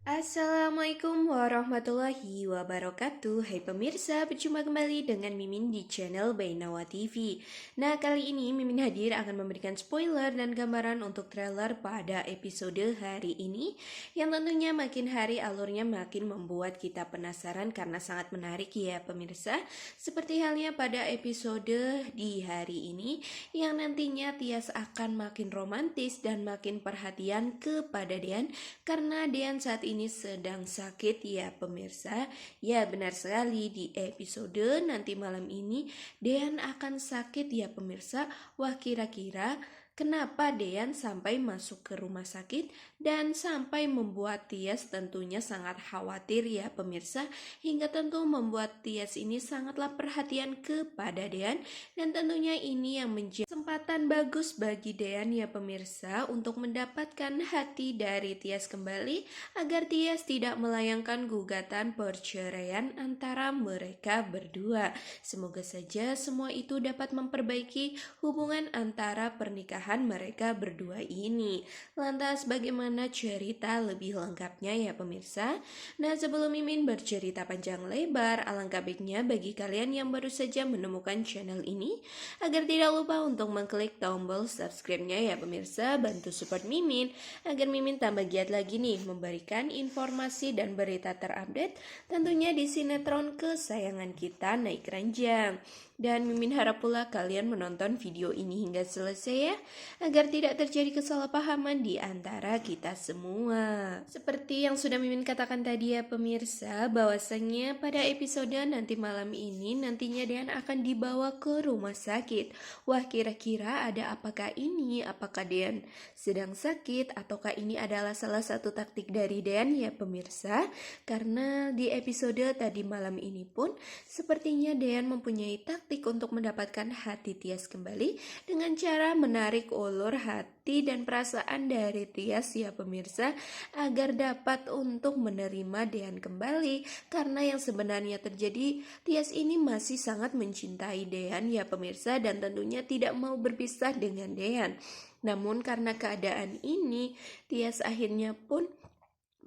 Assalamualaikum warahmatullahi wabarakatuh. Hai pemirsa, berjumpa kembali dengan Mimin di channel Bainawa TV. Nah, kali ini Mimin hadir akan memberikan spoiler dan gambaran untuk trailer pada episode hari ini, yang tentunya makin hari alurnya makin membuat kita penasaran karena sangat menarik ya pemirsa. Seperti halnya pada episode di hari ini, yang nantinya Tias akan makin romantis dan makin perhatian kepada Dean karena Dean saat ini sedang sakit ya pemirsa. Ya, benar sekali, di episode nanti malam ini Dean akan sakit ya pemirsa. Wah, kira-kira kenapa Dean sampai masuk ke rumah sakit dan sampai membuat Tias tentunya sangat khawatir ya pemirsa, hingga tentu membuat Tias ini sangatlah perhatian kepada Dean, dan tentunya ini yang menjadi kesempatan bagus bagi Dean ya pemirsa untuk mendapatkan hati dari Tias kembali agar Tias tidak melayangkan gugatan perceraian antara mereka berdua. Semoga saja semua itu dapat memperbaiki hubungan antara pernikahan mereka berdua ini. Lantas bagaimana cerita lebih lengkapnya ya pemirsa? Nah, sebelum Mimin bercerita panjang lebar, alangkah baiknya bagi kalian yang baru saja menemukan channel ini agar tidak lupa untuk mengklik tombol subscribe-nya ya pemirsa. Bantu support Mimin agar Mimin tambah giat lagi nih memberikan informasi dan berita terupdate tentunya di sinetron kesayangan kita Naik Ranjang. Dan Mimin harap pula kalian menonton video ini hingga selesai ya, agar tidak terjadi kesalahpahaman di antara kita semua. Seperti yang sudah Mimin katakan tadi ya pemirsa, bahwasannya pada episode nanti malam ini nantinya Dean akan dibawa ke rumah sakit. Wah, kira-kira ada apakah ini? Apakah Dean sedang sakit ataukah ini adalah salah satu taktik dari Dean ya pemirsa? Karena di episode tadi malam ini pun sepertinya Dean mempunyai taktik untuk mendapatkan hati Tias kembali dengan cara menarik ulur hati dan perasaan dari Tias ya pemirsa, agar dapat untuk menerima Dean kembali. Karena yang sebenarnya terjadi, Tias ini masih sangat mencintai Dean ya pemirsa, dan tentunya tidak mau berpisah dengan Dean. Namun karena keadaan ini, Tias akhirnya pun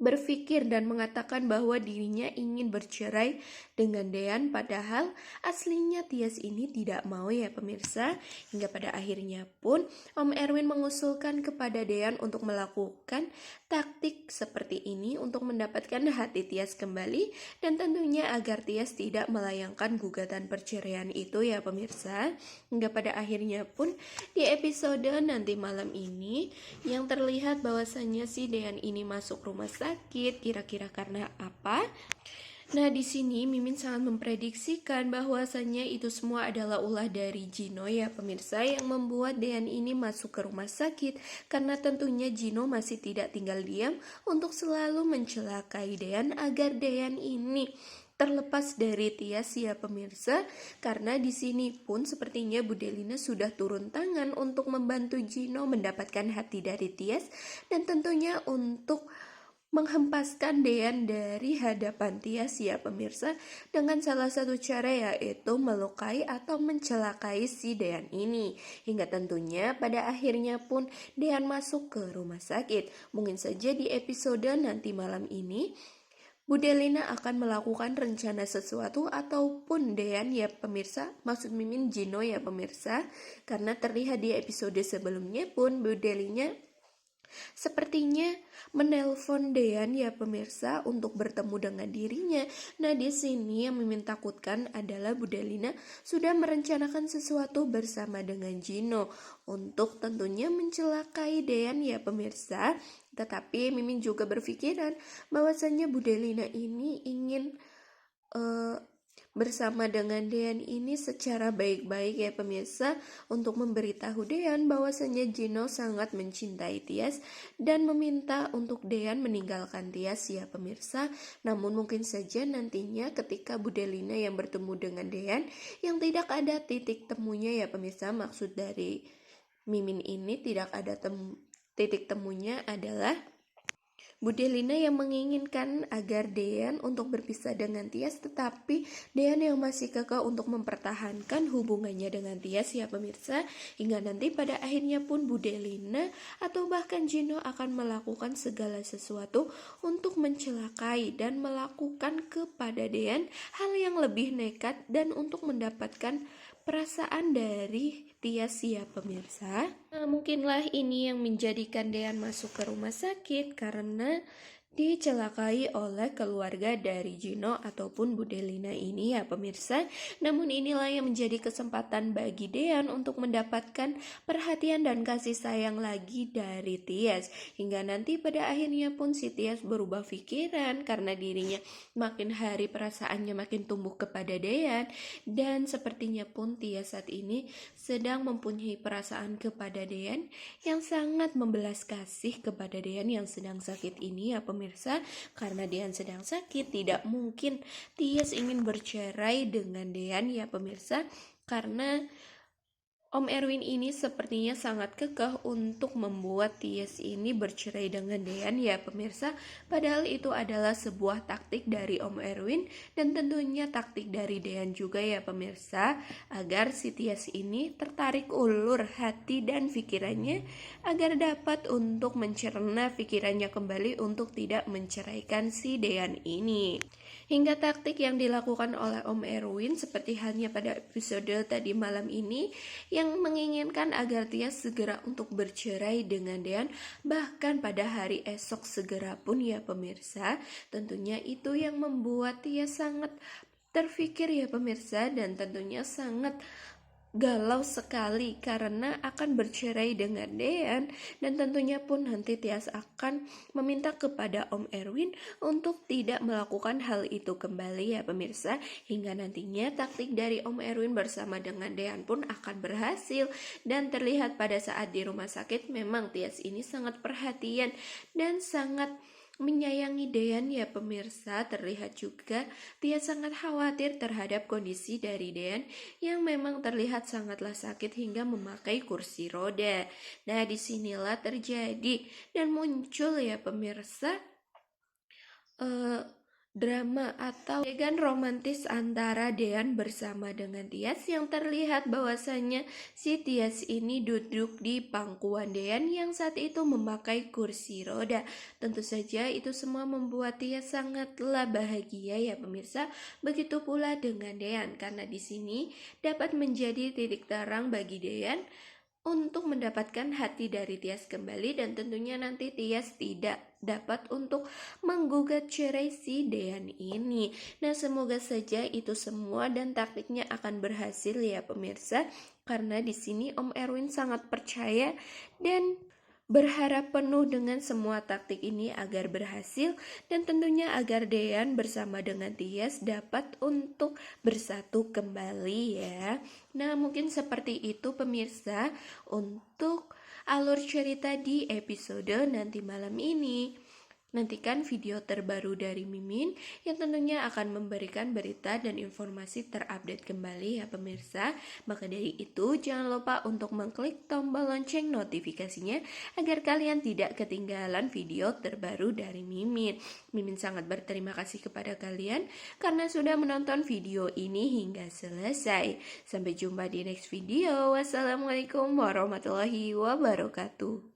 berpikir dan mengatakan bahwa dirinya ingin bercerai dengan Dean, padahal aslinya Tias ini tidak mau ya pemirsa. Hingga pada akhirnya pun Om Erwin mengusulkan kepada Dean untuk melakukan taktik seperti ini untuk mendapatkan hati Tias kembali, dan tentunya agar Tias tidak melayangkan gugatan perceraian itu ya pemirsa. Hingga pada akhirnya pun di episode nanti malam ini yang terlihat bahwasannya si Dean ini masuk rumah sakit, kira-kira karena apa? Nah, di sini Mimin sangat memprediksikan bahwasannya itu semua adalah ulah dari Gino ya pemirsa, yang membuat Dean ini masuk ke rumah sakit, karena tentunya Gino masih tidak tinggal diam untuk selalu mencelakai Dean agar Dean ini terlepas dari Tias ya pemirsa. Karena di sini pun sepertinya Bu Delina sudah turun tangan untuk membantu Gino mendapatkan hati dari Tias, dan tentunya untuk menghempaskan Dean dari hadapan Tias ya pemirsa, dengan salah satu cara yaitu melukai atau mencelakai si Dean ini. Hingga tentunya pada akhirnya pun Dean masuk ke rumah sakit. Mungkin saja di episode nanti malam ini Bu Delina akan melakukan rencana sesuatu ataupun Dean ya pemirsa, maksud Mimin Gino ya pemirsa, karena terlihat di episode sebelumnya pun Bu Delina sepertinya menelpon Dean ya pemirsa untuk bertemu dengan dirinya. Nah, di sini yang Mimin takutkan adalah Bu Delina sudah merencanakan sesuatu bersama dengan Gino untuk tentunya mencelakai Dean ya pemirsa. Tetapi Mimin juga berpikiran bahwasannya Bu Delina ini ingin bersama dengan Dean ini secara baik-baik ya pemirsa, untuk memberitahu Dean bahwasanya Gino sangat mencintai Tias dan meminta untuk Dean meninggalkan Tias ya pemirsa. Namun mungkin saja nantinya ketika Bu Delina yang bertemu dengan Dean, yang tidak ada titik temunya ya pemirsa, maksud dari Mimin ini tidak ada titik temunya adalah Delina yang menginginkan agar Dean untuk berpisah dengan Tias, tetapi Dean yang masih kekeh untuk mempertahankan hubungannya dengan Tias ya pemirsa. Hingga nanti pada akhirnya pun Delina atau bahkan Gino akan melakukan segala sesuatu untuk mencelakai dan melakukan kepada Dean hal yang lebih nekat dan untuk mendapatkan perasaan dari Tias ya pemirsa. Nah, mungkinlah ini yang menjadikan Dean masuk ke rumah sakit karena dicelakai oleh keluarga dari Gino ataupun Delina ini ya pemirsa. Namun inilah yang menjadi kesempatan bagi Dean untuk mendapatkan perhatian dan kasih sayang lagi dari Tias. Hingga nanti pada akhirnya pun si Tias berubah pikiran karena dirinya makin hari perasaannya makin tumbuh kepada Dean. Dan sepertinya pun Tias saat ini sedang mempunyai perasaan kepada Dean yang sangat membelas kasih kepada Dean yang sedang sakit ini ya pemirsa. Karena Dean sedang sakit, tidak mungkin Tias ingin bercerai dengan Dean ya pemirsa. Karena Om Erwin ini sepertinya sangat kekeh untuk membuat Tias ini bercerai dengan Dean ya pemirsa. Padahal itu adalah sebuah taktik dari Om Erwin dan tentunya taktik dari Dean juga ya pemirsa. Agar si Tias ini tertarik ulur hati dan pikirannya agar dapat untuk mencerna pikirannya kembali untuk tidak menceraikan si Dean ini. Hingga taktik yang dilakukan oleh Om Erwin seperti halnya pada episode tadi malam ini yang menginginkan agar Tias segera untuk bercerai dengan Dean, bahkan pada hari esok segera pun ya pemirsa. Tentunya itu yang membuat Tias sangat terfikir ya pemirsa, dan tentunya sangat galau sekali karena akan bercerai dengan Dean. Dan tentunya pun nanti Tias akan meminta kepada Om Erwin untuk tidak melakukan hal itu kembali ya pemirsa. Hingga nantinya taktik dari Om Erwin bersama dengan Dean pun akan berhasil. Dan terlihat pada saat di rumah sakit memang Tias ini sangat perhatian dan sangat menyayangi Dean ya pemirsa. Terlihat juga Tias sangat khawatir terhadap kondisi dari Dean yang memang terlihat sangatlah sakit hingga memakai kursi roda. Nah, disinilah terjadi dan muncul ya pemirsa drama atau adegan romantis antara Dean bersama dengan Tias yang terlihat bahwasannya si Tias ini duduk di pangkuan Dean yang saat itu memakai kursi roda. Tentu saja itu semua membuat Tias sangatlah bahagia ya pemirsa. Begitu pula dengan Dean karena di sini dapat menjadi titik terang bagi Dean untuk mendapatkan hati dari Tias kembali. Dan tentunya nanti Tias tidak dapat untuk menggugat cerai si Dean ini. Nah, semoga saja itu semua dan taktiknya akan berhasil ya pemirsa. Karena di sini Om Erwin sangat percaya dan berharap penuh dengan semua taktik ini agar berhasil dan tentunya agar Dean bersama dengan Tias dapat untuk bersatu kembali ya. Nah, mungkin seperti itu pemirsa untuk alur cerita di episode nanti malam ini. Nantikan video terbaru dari Mimin yang tentunya akan memberikan berita dan informasi terupdate kembali ya pemirsa. Maka dari itu jangan lupa untuk mengklik tombol lonceng notifikasinya agar kalian tidak ketinggalan video terbaru dari Mimin. Mimin sangat berterima kasih kepada kalian karena sudah menonton video ini hingga selesai. Sampai jumpa di next video. Wassalamualaikum warahmatullahi wabarakatuh.